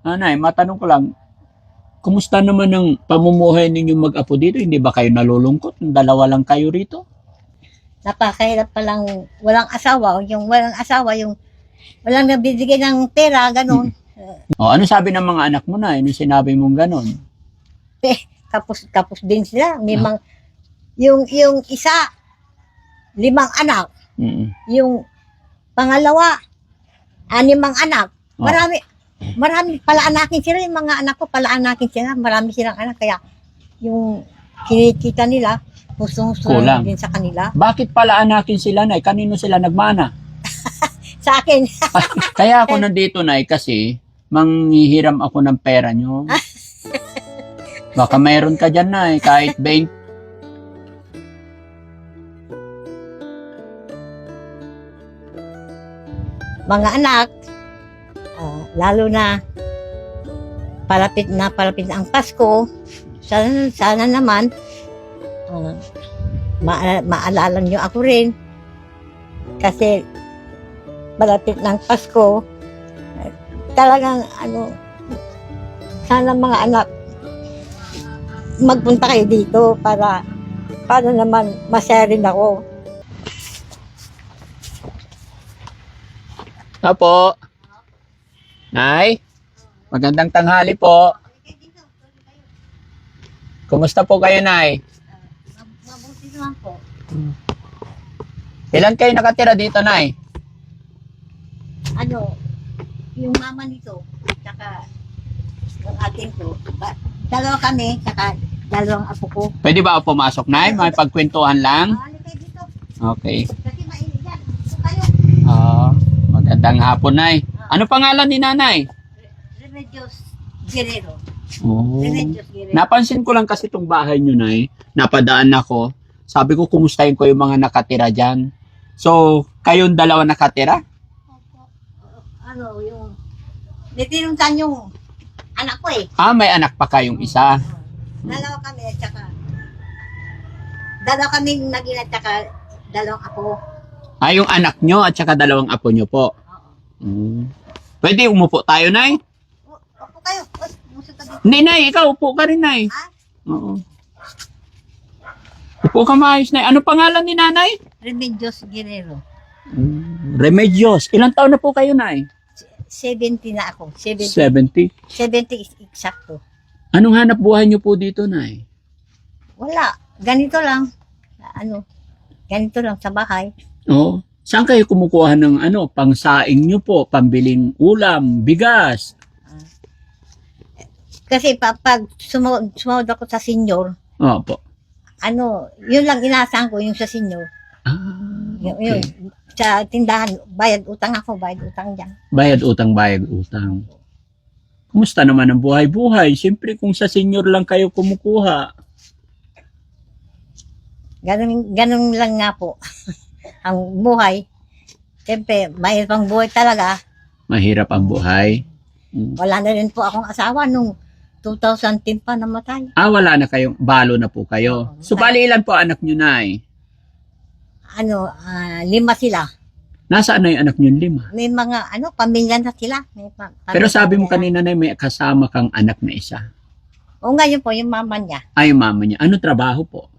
Nay, matanong ko lang, kumusta naman ang pamumuhay ninyong mag-apo dito? Hindi ba kayo nalulungkot? Dalawa lang kayo rito? Napakahirap palang walang asawa, yung walang asawa, yung walang nabibigay ng pera, ganun. O, ano sabi ng mga anak mo na? Ano sinabi mong ganon? Tapos din sila. Yung isa, 5 anak. Mm. Yung pangalawa, 6 anak. Oh. Marami palaanakin sila. Yung mga anak ko, palaanakin sila. Marami silang anak. Kaya yung kinikita nila, gusto Kulang. din sa kanila. Bakit pala anakin sila, Nay? Kanino sila nagmana? Sa akin, Kaya ako nandito, Nay, kasi manghihiram ako ng pera nyo. Baka mayroon ka dyan, Nay, kahit 20. mga anak, lalo na palapit na ang Pasko, sana naman maalala nyo ako rin kasi malapit ng Pasko. Talagang sana mga anak magpunta kayo dito para naman masaya rin ako. Apo. Nay, magandang tanghali po. Kumusta po kayo, Nay? Mabuti naman po. Ilan kayo nakatira dito, Nay? Yung mama nito, tsaka yung akin ko, dalawa kami, tsaka dalawang apo ko. Pwede ba ako pumasok, Nay? May pagkwentuhan lang? Halika dito, Okay. kasi mainit yan. Ito kayo. Magandang hapon, Nay. Ano pangalan ni Nanay? Remedios Guerrero. Oh. Remedios Guerrero. Napansin ko lang kasi itong bahay nyo, Nay. Napadaan ako. Sabi ko, kumustahin ko yung mga nakatira dyan. So, kayong dalawa nakatira? Yung nitinuntan yung anak ko eh. May anak pa kayong isa. Dalawa kami, tsaka dalawa kami naging at tsaka dalawang apo. Yung anak nyo at saka dalawang apo nyo po. Pwede umupo tayo, Nay? Opo kayo. Muso tabi. Hindi, Nay. Ikaw, upo ka rin, Nay. Ha? Oo. Upo ka maayos, Nay. Ano pangalan ni Nanay? Remedios Guerrero. Remedios. Ilang taon na po kayo, Nay? 70 na ako. 70. 70 is eksakto. Anong hanap buhay nyo po dito, Nay? Wala. Ganito lang. Ganito lang sa bahay. Oo. Saan kayo kumukuha ng pangsaing nyo po? Pambiling ulam, bigas? Kasi pag sumawad ako sa senior, Opo. yun lang inaasahan ko, yung sa senior. Okay. Yun, sa tindahan, bayad utang ako, bayad utang dyan. Bayad utang. Kumusta naman ang buhay-buhay? Siyempre kung sa senior lang kayo kumukuha. Ganun lang nga po. Ang buhay, siyempre, mahirap ang buhay talaga. Mahirap ang buhay. Wala na rin po akong asawa nung 2010 pa namatay. Wala na kayong, balo na po kayo. So, bali ilan po anak nyo, Nay? 5 sila. Nasaan na yung anak nyo 5? May mga, pamilya na sila. Pero sabi mo kanina. kanina, Nay, may kasama kang anak na isa. O ngayon po, yung mama niya. Yung mama niya. Ano trabaho po?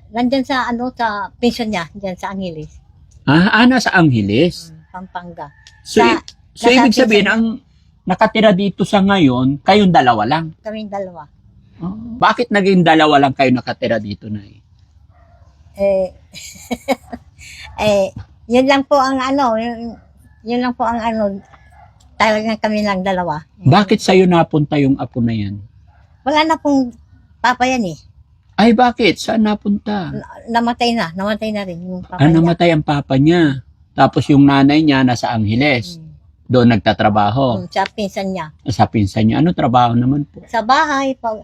Nandyan sa, sa pension niya, dyan sa Angeles. Nasa Angeles. Pampanga. So, so ibig sabihin, ang nakatira dito sa ngayon, kayong dalawa lang. Kaming dalawa. Bakit naging dalawa lang kayo nakatira dito, Nay? Yun lang po ang yun lang po ang talagang kami lang dalawa. Bakit sa'yo napunta yung apo na yan? Wala na pong papa yan eh. Bakit? Saan napunta? Namatay na rin yung papa niya. Namatay ang papa niya. Tapos yung nanay niya nasa Angeles. Doon nagtatrabaho. Sa pinsan niya. Sa pinsan niya. Ano trabaho naman po? Sa bahay, pag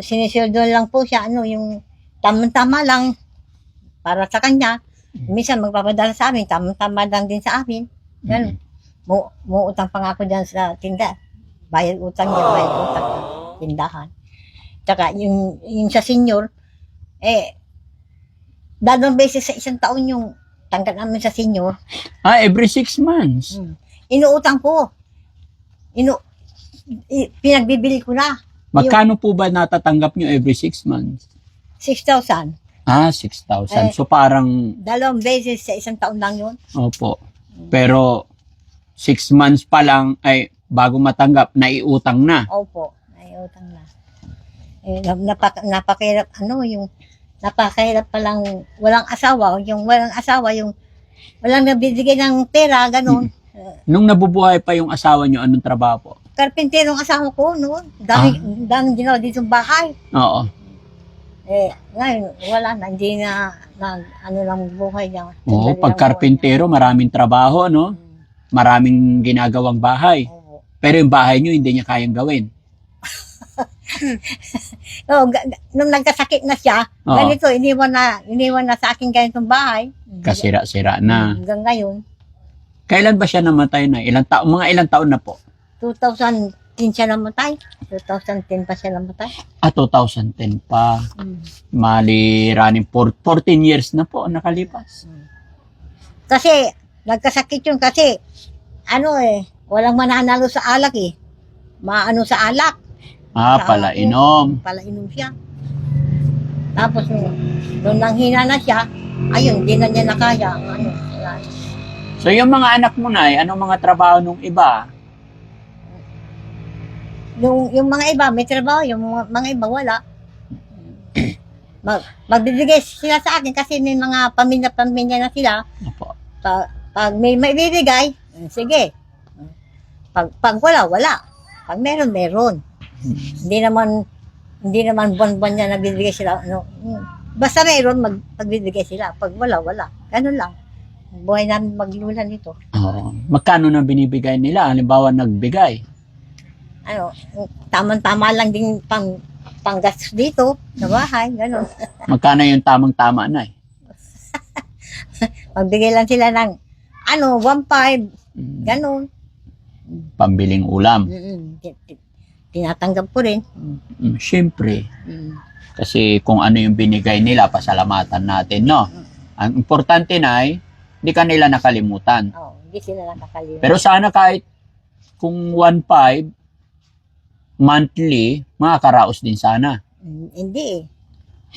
sinisildo lang po siya, yung tamang-tama lang para sa kanya. Minsan magpapadala sa amin, tamang-tama lang din sa amin. Yan. Muutang pa nga ako dyan sa tinda. Bayad utang sa tindahan. Tsaka yung sa senior, dalawang beses sa isang taon yung tanggal namin sa senior. Every 6 months. Inuutang po. Pinagbibili ko na. Magkano po ba natatanggap nyo every 6 months? 6,000. 6,000. So parang, 2 beses sa isang taon lang yun. opo. Pero 6 months pa lang ay bago matanggap, naiutang na. Opo, ay utang na. Napakahirap, napakahirap palang walang asawa, yung walang nabibigay ng pera, ganun. Nung nabubuhay pa yung asawa nyo, anong trabaho po? Karpinterong asawa ko noon. Daming ginawa dito sa bahay. Oo. Ngayon, wala na, hindi na, lang buhay niya. Oo, pag karpintero, maraming trabaho, no? Maraming ginagawang bahay. Oo. Pero yung bahay nyo, hindi niya kayang gawin. Nung nagkasakit na siya, Oo. ganito, iniwan na sa akin ganitong bahay. Kasira-sira na. Hanggang ngayon, Kailan ba siya namatay na? Mga ilang taon na po? 2010 siya namatay. 2010 pa siya namatay. 2010 pa. Mali running 14 years na po nakalipas. Kasi, nagkasakit yun kasi, walang mananalo sa alak eh. Maano sa alak. Palainom. Palainom siya. Tapos, nung nanghina na siya, ayun, di na niya nakaya. Wala. So yung mga anak mo na, anong mga trabaho nung iba? Yung mga iba, may trabaho. Yung mga iba, wala. Magbibigay sila sa akin kasi may mga pamilya na sila. Opo. Pag may maibibigay, sige. Pag wala. Pag meron. Hindi naman buwan-buwan niya nabibigay sila. Basta meron, magbibigay sila. Pag wala. Ganun lang. Buhay namin maglulan nito. Magkano na binibigay nila? Halimbawa, nagbigay. Tama-tama lang din panggastos dito sa bahay. Ganun. Magkano yung tamang-tama na eh? Magbigay lang sila ng 1.5. Ganun. Pambiling ulam. Tinatanggap ko rin. Siyempre. Kasi kung ano yung binigay nila, pasalamatan natin, no? Ang importante na ay, hindi ka nila nakalimutan. Hindi sila nakakalimutan. Pero sana kahit kung 1.5 monthly, makakaraos din sana. Hindi eh.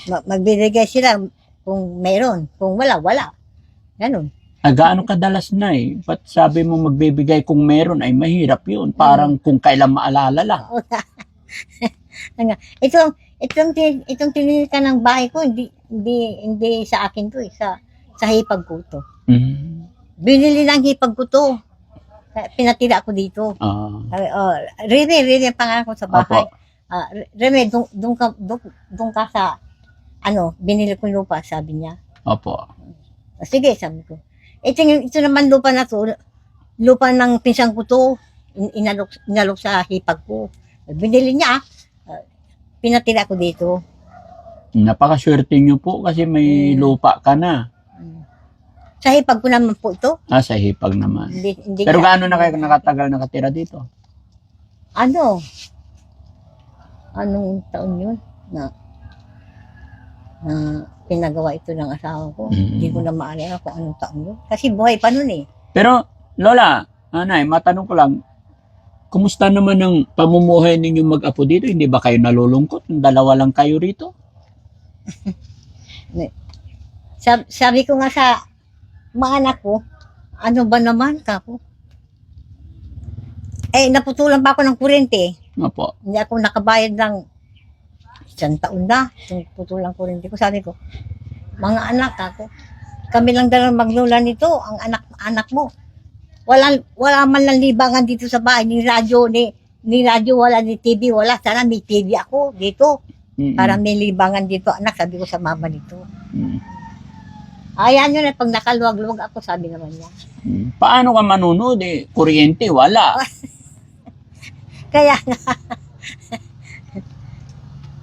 Magbibigay sila kung meron. Kung wala. Ganun. Gaano kadalas na eh. Ba't sabi mo magbibigay kung meron ay mahirap yun. Parang kung kailan maalala lang. Itong tinilikan ng bahay ko, hindi sa akin to eh. Sa hipag ko to. Binili ng hipag ko to. Pinatira ko dito. Rene ang pangalan ko sa bahay. Rene, doon ka sa, binili ko lupa, sabi niya. Opo. Sige, sabi ko. Ito naman lupa na to, lupa ng pinsang ko to, inalok sa hipag ko. Binili niya, pinatira ko dito. Napakaswerte nyo po kasi may lupa ka na. Sa hipag ko naman po ito. Sa hipag naman. Hindi Pero gaano na kayo nakatagal nakatira dito? Anong taon yun? Na pinagawa ito ng asawa ko. Hindi ko na maalala kung anong taon yun. Kasi buhay pa nun eh. Pero, Lola, Nanay, matanong ko lang, kumusta naman ang pamumuhay ninyo mag-apo dito? Hindi ba kayo nalulungkot? Dalawa lang kayo rito? Sabi ko nga sa mga anak ko, ano ba naman kako? Naputulan pa ako ng kuryente. Opo. Hindi ako nakabayad ng 1 taon na. Yung putulang kuryente ko, sabi ko, mga anak ako, kami lang dalang maglula nito, ang anak mo. Wala man lang libangan dito sa bahay, ni radyo, wala, ni TV, wala. Sana may TV ako dito. Para may libangan dito, anak, sabi ko sa mama nito. Ayan yun, pag nakaluwag-luwag ako, sabi naman niya. Paano ka manunod eh? Kuryente, wala. Kaya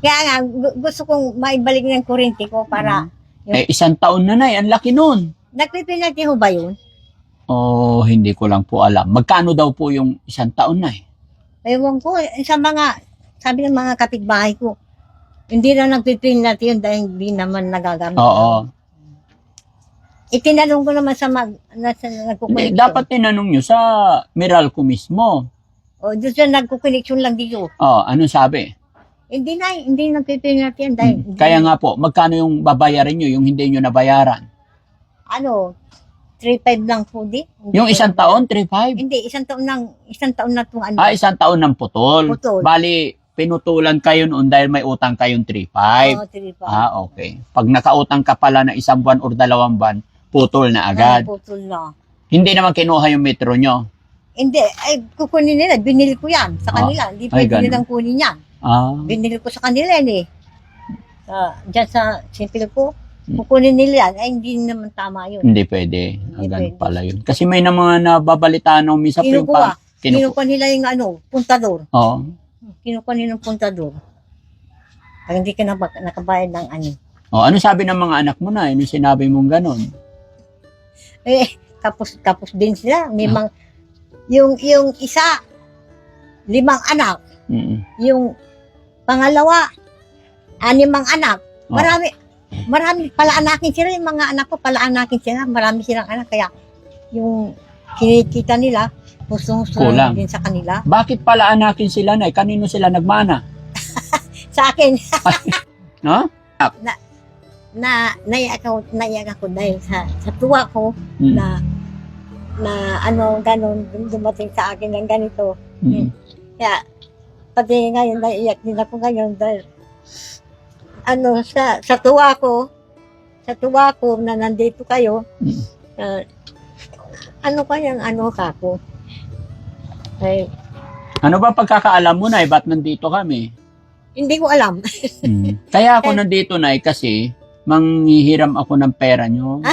nga, gusto kong maibalik ng kuryente ko para... 1 taon na ang laki nun. Nagpipinalty ho ba yun? Hindi ko lang po alam. Magkano daw po yung 1 taon na? Ewan ko, sabi ng mga kapitbahay ko, hindi na nagpipinalty yun dahil hindi naman nagagamit. Oo. Itinanong ko naman sa nagkukulit. Dapat tinanong nyo sa Meralco mismo. O, doon siya nagkukoneksyon lang dito. Oh, anong sabi? Hindi nagpipinat yan dahil. Kaya nga po, magkano yung babayarin nyo, yung hindi nyo nabayaran? Ano, 3.5 lang po di. Yung isang taon, 3.5? Hindi, isang taon na itong ano. Isang taon ng putol. Putol. Bali, pinutulan kayo noon dahil may utang kayong 3.5. Oo, 3.5. Okay. Pag nakautang ka pala na 1 buwan or 2 buwan, putol na agad. Putol na. Hindi naman kinuha yung metro nyo. Hindi, ay kukunin nila. Binili ko yan sa kanila. Hindi Ay, pwede ganun. nilang kunin yan. Binili ko sa kanila yan eh. Diyan sa simple ko, kukunin nila yan. Ay, hindi naman tama yun. Hindi pwede. Hindi Ganun pwede. pala yun. Kasi may na mga nababalitaan ng misa po yung Kinukuha. Kinukuha nila yung ano, puntador. Oo. Kinukuha nila yung puntador. Pag hindi ka nakabayad ng ano. Ano sabi ng mga anak mo na? Ano sinabi mong ganon? Eh, tapos din sila. May yung isa, 5 anak. Mm. Yung pangalawa, 6 anak. Oh. Marami pala-anakin sila. Yung mga anak ko, pala-anakin sila. Marami silang anak. Kaya yung kinikita nila, gusto Kulang. din sa kanila. Bakit pala anakin sila na? Kanino sila nagmana? Sa akin, No? naiyak ako dahil sa tuwa ko Mm. na ano, ganun, dumating sa akin ng ganito. Mm. Kaya, pati ngayon, naiyak din ako ngayon dahil, ano, sa tuwa ko na nandito kayo, Mm. ano kayang ano ka ko? Ay, Ano ba pagkakaalam mo na ba't nandito kami? hindi ko alam. Kaya ako nandito na kasi manghihiram ako ng pera nyo.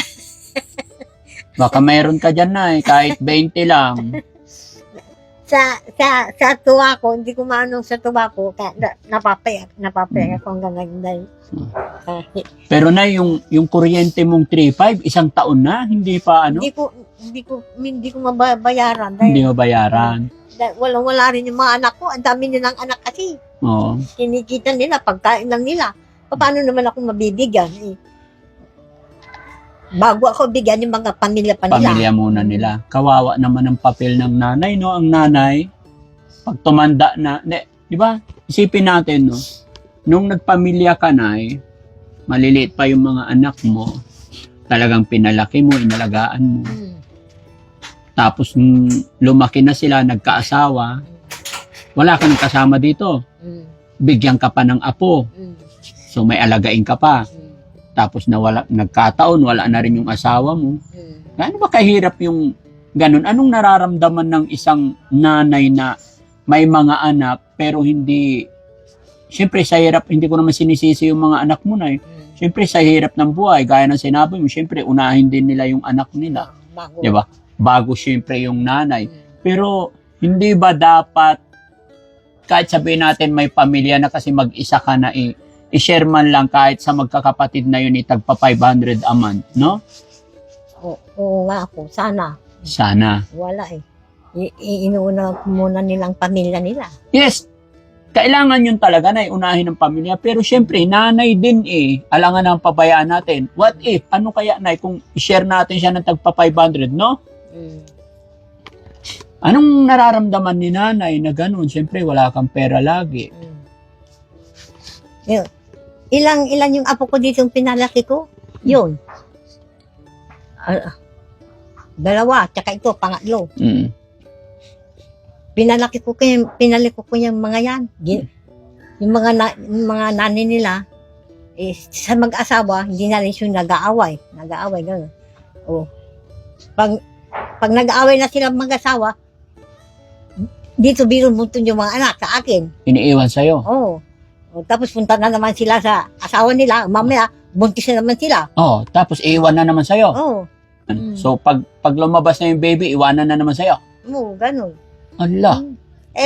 Baka mayroon ka dyan na kahit 20 lang. Sa tuwa ko, hindi ko maanong sa tuwa ko, kaya napapayak ako hanggang ngayon dahil, Pero na yung kuryente mong 3.5, 1 taon na, hindi pa ano? hindi ko mabayaran dahil, Hindi mo bayaran. dahil wala rin yung mga anak ko, ang dami nilang anak kasi, Oo. kinikita nila, pagkain lang nila. Paano naman ako mabibigyan? Eh, bago ako bigyan yung mga pamilya pa nila. Pamilya muna nila. Kawawa naman ang papel ng nanay, no? Ang nanay, pag tumanda na, di ba? Isipin natin, no? Nung nagpamilya ka na, maliliit pa yung mga anak mo, talagang pinalaki mo, inalagaan mo. Tapos, nung lumaki na sila, nagkaasawa, wala kang kasama dito. Bigyan ka pa ng apo. So, may alagain ka pa. Tapos, nagkataon, wala na rin yung asawa mo. Gaano ba kahirap yung ganun? Anong nararamdaman ng isang nanay na may mga anak, pero hindi, siyempre sa hirap, hindi ko naman sinisisi yung mga anak mo na Siyempre sa hirap ng buhay, gaya ng sinabi mo, siyempre unahin din nila yung anak nila. Bago. Di ba? Bago siyempre yung nanay. Pero hindi ba dapat, kahit sabihin natin may pamilya na kasi mag-isa ka na i-share man lang kahit sa magkakapatid na yun itagpa 500 a month, no? Oo nga ako, sana. Sana. Wala eh. Inuuna muna nilang pamilya nila. Yes, kailangan yun talaga na unahin ng pamilya. Pero syempre, nanay din alangan ang pabayaan natin. What if? Ano kaya, nay, kung i-share natin siya ng tagpa 500, no? Anong nararamdaman ni nanay na ganun? Syempre, wala kang pera lagi. Ilang yung apo ko dito yung pinalaki ko? Yun. 2, tsaka ito, pangatlo. Pinalaki ko yung mga yan. Yung mga nanay nila, sa mag-asawa, hindi na rin siya nag-aaway. Nag-aaway, gano'n. Pag nag-aaway na sila mag-asawa, dito binubuntun yung mga anak sa akin. Iniiwan sa'yo? Tapos punta na naman sila sa asawa nila. Mamaya, buntis na naman sila. Tapos iiwan na naman sa'yo? So, pag lumabas na yung baby, iwanan na naman sa'yo? Gano'n. Allah.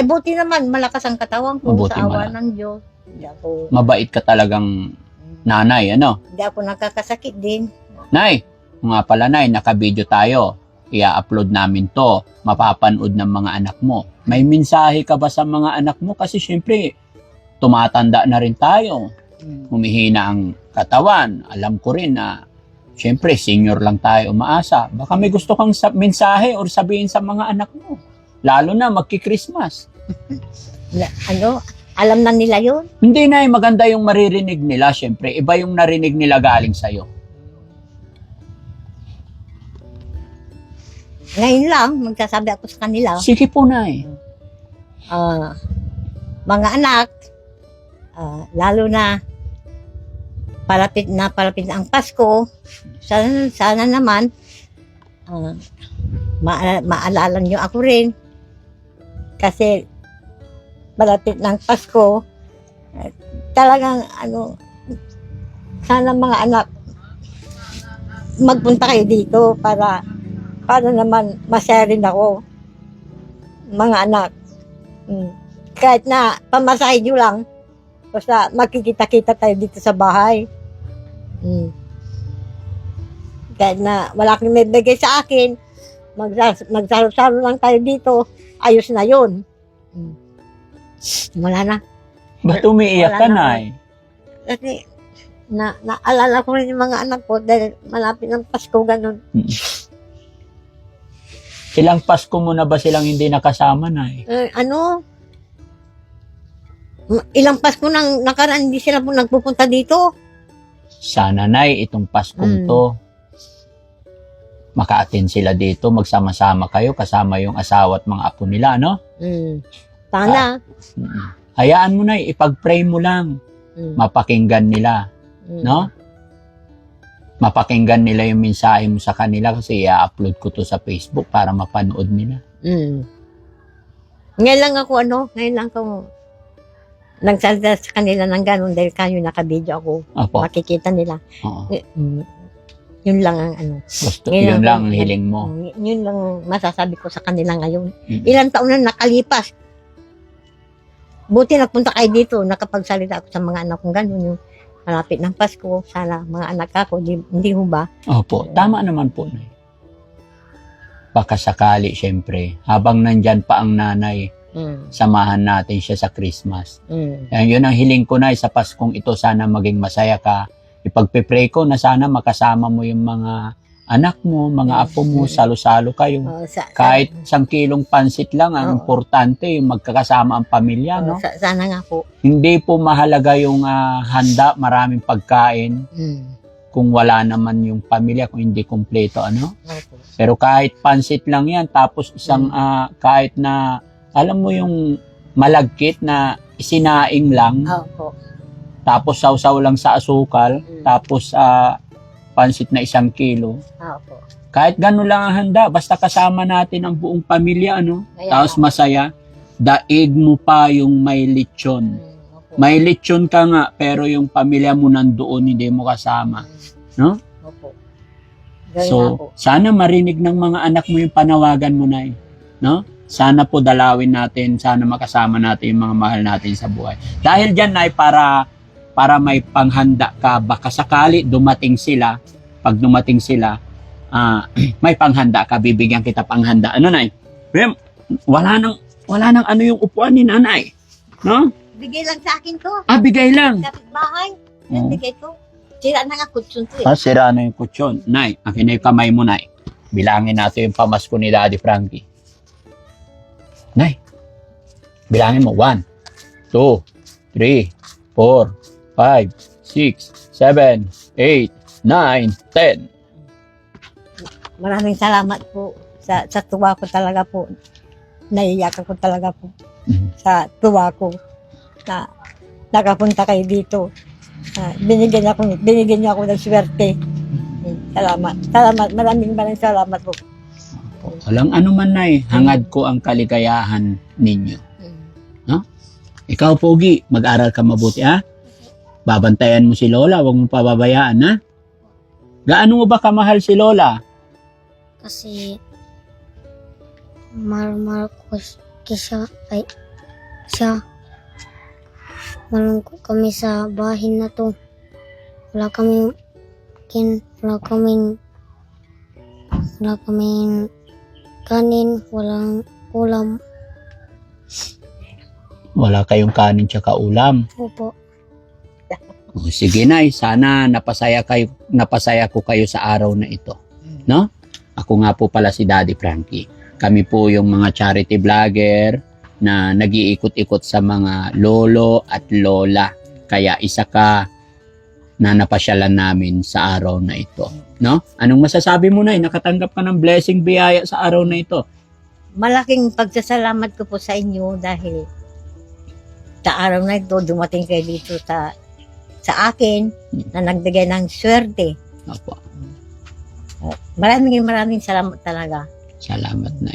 Buti naman, malakas ang katawan ko Mabuti sa awa malakas. ng Diyos. Mabait ka talagang nanay, ano? Hindi ako nakakasakit din. Nay, nga pala nay, naka-video tayo. I-upload namin to. Mapapanood ng mga anak mo. May mensahe ka ba sa mga anak mo? Kasi syempre, tumatanda na rin tayo. Humihina ang katawan. Alam ko rin na syempre, senior lang tayo umaasa. Baka may gusto kang mensahe or sabihin sa mga anak mo. Lalo na magki-Christmas. Alam na nila yun. Hindi na, maganda yung maririnig nila, syempre. Iba yung narinig nila galing sa'yo. Ngayon lang, magsasabi ako sa kanila, Sige po, Nay. mga anak, lalo na palapit na ang Pasko, sana naman, maalala nyo ako rin. Kasi, malapit ng Pasko, talagang, sana mga anak, magpunta kayo dito para naman masaya rin ako, mga anak. Kahit na pamasahe nyo lang, basta magkikita-kita tayo dito sa bahay. Kahit na wala kang may bigay sa akin, magsalo-salo lang tayo dito, ayos na yun. Wala na. Ba't umiiyak ka, Wala na. Nay? Kasi, naalala ko rin yung mga anak ko dahil malapit ng Pasko, ganun. Ilang Pasko mo na ba silang hindi nakasama, Nay? Ilang Pasko nang nakaraan, hindi sila po nagpupunta dito. Sana, Nay, itong Paskong to, maka-attend sila dito, magsama-sama kayo, kasama yung asawa at mga apo nila, ano? Sana. Hayaan mo, Nay, ipag-pray mo lang. Mapakinggan nila, no? Mapakinggan nila yung mensahe mo sa kanila kasi i-upload ko to sa Facebook para mapanood nila. Ngayon lang ako, nagsalita sa kanila ng gano'n dahil kayo nakabidyo ako. Opo. Makikita nila. Oo. Yun lang ang Gusto, Ngayon yun lang, lang ang hiling mo. Yun lang masasabi ko sa kanila ngayon. Mm. Ilang taon na nakalipas. Buti nagpunta kayo dito, nakapagsalita ako sa mga anak kong gano'n, yung malapit ng Pasko, sana mga anak ako, hindi ho ba? Opo, tama naman po, Nay. Baka sakali, syempre, habang nandyan pa ang nanay, samahan natin siya sa Christmas. Yun ang hiling ko, Nay, sa Paskong ito, sana maging masaya ka. Ipagpipray ko na sana makasama mo yung mga anak mo, mga apo mo, salo-salo kayo. Kahit 1 kilong pansit lang, ang Oo. importante yung magkakasama ang pamilya, no? Sana nga po. Hindi po mahalaga yung handa, maraming pagkain, kung wala naman yung pamilya, kung hindi kumpleto, ano? Opo. Pero kahit pansit lang yan, tapos isang, kahit na, alam mo yung malagkit na isinaing lang, Opo. tapos sausaw lang sa asukal, tapos pansit na 1 kilo. Opo. Kahit gano'n lang ang handa, basta kasama natin ang buong pamilya, ano? Kaya Tapos nga. masaya, daig mo pa yung may lechon. Opo. May lechon ka nga, pero yung pamilya mo nandoon, hindi mo kasama. No? Opo. Gawin nga po. So, sana marinig ng mga anak mo yung panawagan mo, Nay. No? Sana po dalawin natin, sana makasama natin yung mga mahal natin sa buhay. Dahil dyan, Nay, para may panghanda ka, baka sakali dumating sila, pag dumating sila, may panghanda ka, bibigyan kita panghanda. Ano, Nay? Wala nang ano yung upuan ni Nanay. No? Bigay lang sa akin to. Bigay lang. Kapit bahay. Oo. Bigay to. Sira na nga kutsun to Sira na yung kutsyon. Nay, akin na yung kamay mo, Nay. Bilangin natin yung pamasko ni Daddy Frankie. Nay, bilangin mo. 1, 2, 3, 4, 5, 6, 7, 8, 9, 10. Maraming salamat po sa tuwa ko talaga po. Naiiyak ako talaga po sa tuwa ko na nakapunta kayo dito. Binigyan niyo ako ng swerte. Salamat. Maraming salamat po. Walang ano man, Nay. Hangad ko ang kaligayahan ninyo. Ikaw, Pogi, mag-aral ka mabuti, ha? Babantayan mo si Lola, huwag mo pababayaan, ha? Gaano mo ba kamahal si Lola? Kasi mahal ko siya. Malungkot kami sa bahay na to. Wala kaming kanin, walang ulam. Wala kayong kanin tsaka ulam. Opo. Sige, Nay, sana napasaya ko kayo sa araw na ito. No? Ako nga po pala si Daddy Frankie. Kami po yung mga charity vlogger na nag-iikot-ikot sa mga lolo at lola. Kaya isa ka na napasyalan namin sa araw na ito. No? Anong masasabi mo na? Nakatanggap ka ng blessing biyaya sa araw na ito. Malaking pagsasalamat ko po sa inyo dahil sa araw na ito, dumating kayo dito sa akin na nagbigay ng swerte. Opo. Maraming salamat talaga. Salamat na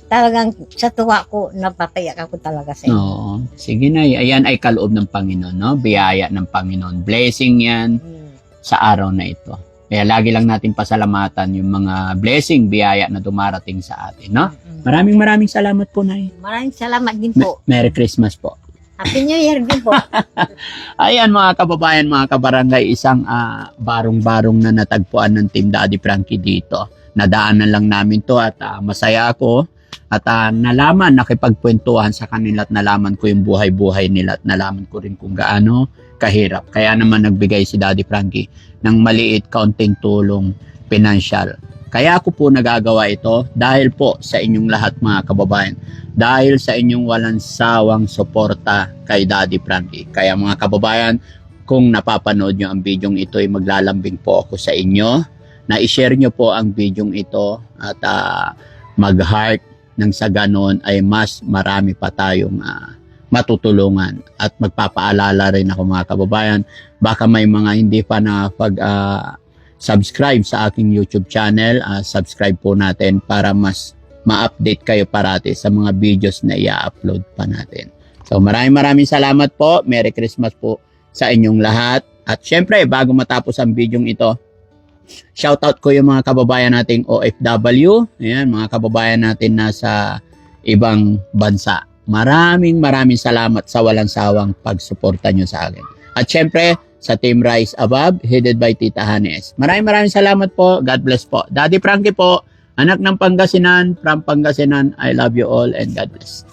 Talagang sa tuwa ko, napapayak ako talaga sa inyo. Oo. Sige na, ayan ay kaloob ng Panginoon, no? Biyaya ng Panginoon. Blessing yan sa araw na ito. Kaya lagi lang natin pasalamatan yung mga blessing, biyaya na dumarating sa atin, no? Maraming salamat po, Nay. Maraming salamat din po. Merry Christmas po. Happy New Year din po. Ayan mga kababayan, mga kabarangay, isang barong-barong na natagpuan ng Team Daddy Frankie dito. Nadaanan lang namin to at masaya ako at nalaman, nakipagkwentuhan sa kanila at nalaman ko yung buhay-buhay nila at nalaman ko rin kung gaano kahirap. Kaya naman nagbigay si Daddy Frankie ng maliit kaunting tulong pinansyal. Kaya ako po nagagawa ito dahil po sa inyong lahat mga kababayan. Dahil sa inyong walang sawang suporta kay Daddy Frankie. Kaya mga kababayan, kung napapanood nyo ang video ito, ay maglalambing po ako sa inyo na i-share nyo po ang video ito at mag-heart nang sa ganon ay mas marami pa tayong matutulungan. At magpapaalala rin ako mga kababayan, baka may mga hindi pa subscribe sa aking YouTube channel, subscribe po natin para mas ma-update kayo parati sa mga videos na i-upload pa natin. So maraming salamat po. Merry Christmas po sa inyong lahat. At syempre, bago matapos ang video ito, shoutout ko yung mga kababayan nating OFW. Ayan, mga kababayan natin nasa ibang bansa. Maraming salamat sa walang sawang pagsuporta nyo sa akin. At syempre, sa Team Rise Above, headed by Tita Hanes. Maraming salamat po. God bless po. Daddy Frankie po, anak ng Pangasinan, from Pangasinan. I love you all and God bless.